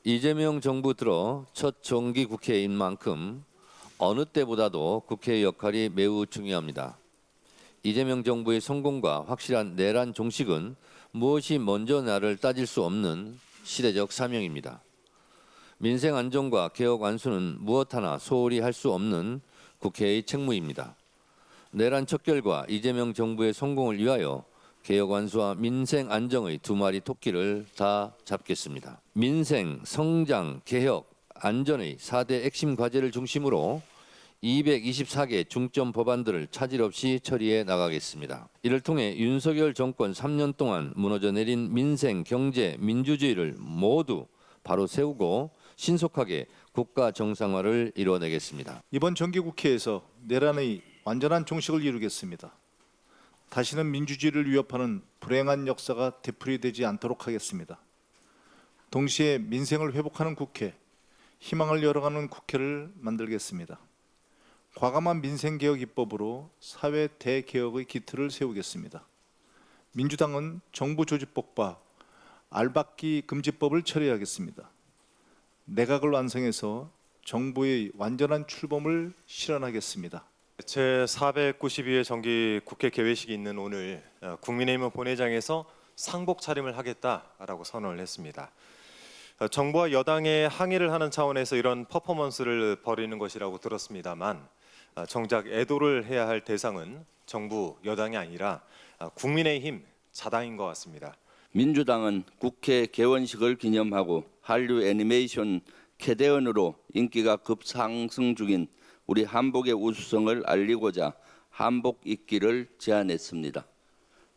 이재명 정부 들어 첫 정기 국회인 만큼 어느 때보다도 국회의 역할이 매우 중요합니다. 이재명 정부의 성공과 확실한 내란 종식은 무엇이 먼저 나를 따질 수 없는 시대적 사명입니다. 민생 안정과 개혁 완수는 무엇 하나 소홀히 할 수 없는 국회의 책무입니다. 내란 척결과 이재명 정부의 성공을 위하여 개혁 완수와 민생 안정의 두 마리 토끼를 다 잡겠습니다. 민생, 성장, 개혁, 안전의 4대 핵심 과제를 중심으로 224개 중점 법안들을 차질 없이 처리해 나가겠습니다. 이를 통해 윤석열 정권 3년 동안 무너져 내린 민생, 경제, 민주주의를 모두 바로 세우고 신속하게 국가 정상화를 이뤄내겠습니다. 이번 정기국회에서 내란의 완전한 종식을 이루겠습니다. 다시는 민주주의를 위협하는 불행한 역사가 되풀이되지 않도록 하겠습니다. 동시에 민생을 회복하는 국회, 희망을 열어가는 국회를 만들겠습니다. 과감한 민생개혁 입법으로 사회 대개혁의 기틀을 세우겠습니다. 민주당은 정부조직법과 알박기 금지법을 처리하겠습니다. 내각을 완성해서 정부의 완전한 출범을 실현하겠습니다. 제492회 정기 국회 개회식이 있는 오늘 국민의힘 본회의장에서 상복 차림을 하겠다라고 선언을 했습니다. 정부와 여당의 항의를 하는 차원에서 이런 퍼포먼스를 벌이는 것이라고 들었습니다만 정작 애도를 해야 할 대상은 정부 여당이 아니라 국민의힘 자당인 것 같습니다. 민주당은 국회 개원식을 기념하고 한류 애니메이션 캐대언으로 인기가 급상승 중인 우리 한복의 우수성을 알리고자 한복 입기를 제안했습니다.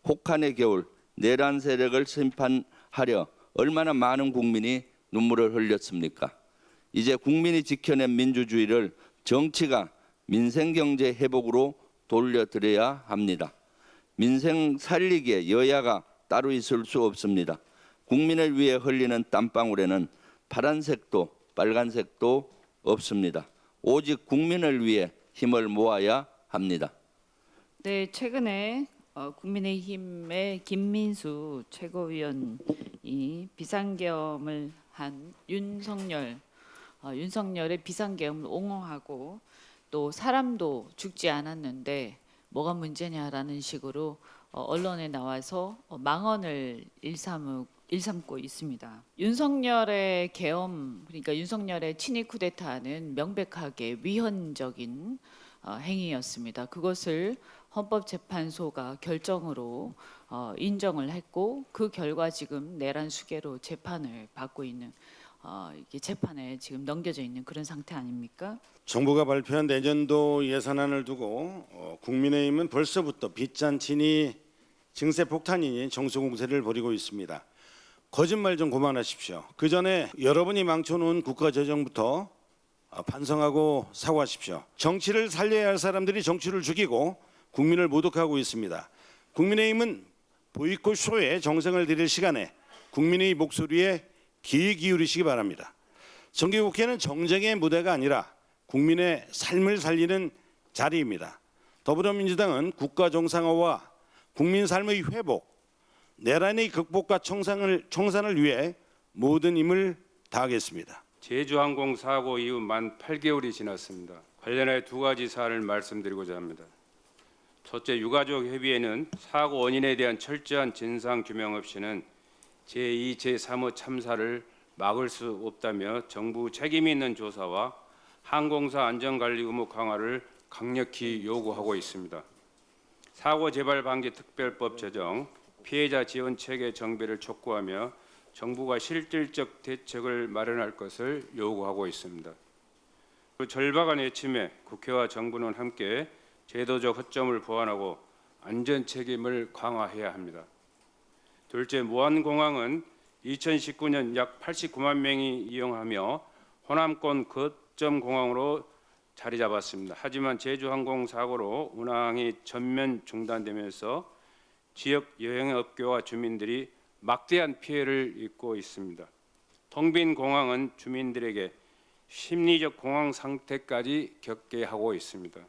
혹한의 겨울, 내란 세력을 심판하려 얼마나 많은 국민이 눈물을 흘렸습니까? 이제 국민이 지켜낸 민주주의를 정치가 민생경제 회복으로 돌려드려야 합니다. 민생 살리기에 여야가 따로 있을 수 없습니다. 국민을 위해 흘리는 땀방울에는 파란색도 빨간색도 없습니다. 오직 국민을 위해 힘을 모아야 합니다. 네, 최근에 국민의힘의 김민수 최고위원이 비상계엄을 한 윤석열의 비상계엄을 옹호하고 또 사람도 죽지 않았는데 뭐가 문제냐라는 식으로 언론에 나와서 망언을 일삼고 있습니다. 윤석열의 계엄, 그러니까 윤석열의 친위 쿠데타는 명백하게 위헌적인 행위였습니다. 그것을 헌법재판소가 결정으로 인정을 했고 그 결과 지금 내란 수계로 재판을 받고 있는 이게 재판에 지금 넘겨져 있는 그런 상태 아닙니까? 정부가 발표한 내년도 예산안을 두고 국민의힘은 벌써부터 빚잔치니 증세 폭탄이니 정수 공세를 벌이고 있습니다. 거짓말 좀 그만하십시오. 그 전에 여러분이 망쳐놓은 국가재정부터 반성하고 사과하십시오. 정치를 살려야 할 사람들이 정치를 죽이고 국민을 모독하고 있습니다. 국민의힘은 보이콧 쇼에 정성을 들일 시간에 국민의 목소리에 귀 기울이시기 바랍니다. 정기국회는 정쟁의 무대가 아니라 국민의 삶을 살리는 자리입니다. 더불어민주당은 국가 정상화와 국민 삶의 회복, 내란의 극복과 청산을 위해 모든 힘을 다하겠습니다. 제주항공 사고 이후 만 8개월이 지났습니다. 관련해 두 가지 사안을 말씀드리고자 합니다. 첫째, 유가족 협의회는 사고 원인에 대한 철저한 진상 규명 없이는 제2, 제3호 참사를 막을 수 없다며 정부 책임 있는 조사와 항공사 안전관리 의무 강화를 강력히 요구하고 있습니다. 사고 재발 방지 특별법 제정, 피해자 지원 체계 정비를 촉구하며 정부가 실질적 대책을 마련할 것을 요구하고 있습니다. 그 절박한 외침에 국회와 정부는 함께 제도적 허점을 보완하고 안전 책임을 강화해야 합니다. 둘째, 무안공항은 2019년 약 89만 명이 이용하며 호남권 거점 공항으로 자리 잡았습니다. 하지만 제주항공 사고로 운항이 전면 중단되면서 지역 여행업계와 주민들이 막대한 피해를 입고 있습니다. 텅 빈 공항은 주민들에게 심리적 공황 상태까지 겪게 하고 있습니다.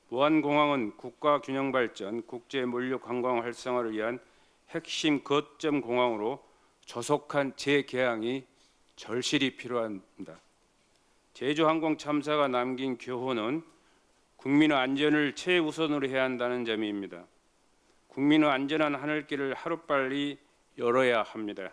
무안공항은 국가 균형 발전, 국제 물류 관광 활성화를 위한 핵심 거점 공항으로 조속한 재개항이 절실히 필요합니다. 제주항공 참사가 남긴 교훈은 국민의 안전을 최우선으로 해야 한다는 점입니다. 국민의 안전한 하늘길을 하루빨리 열어야 합니다.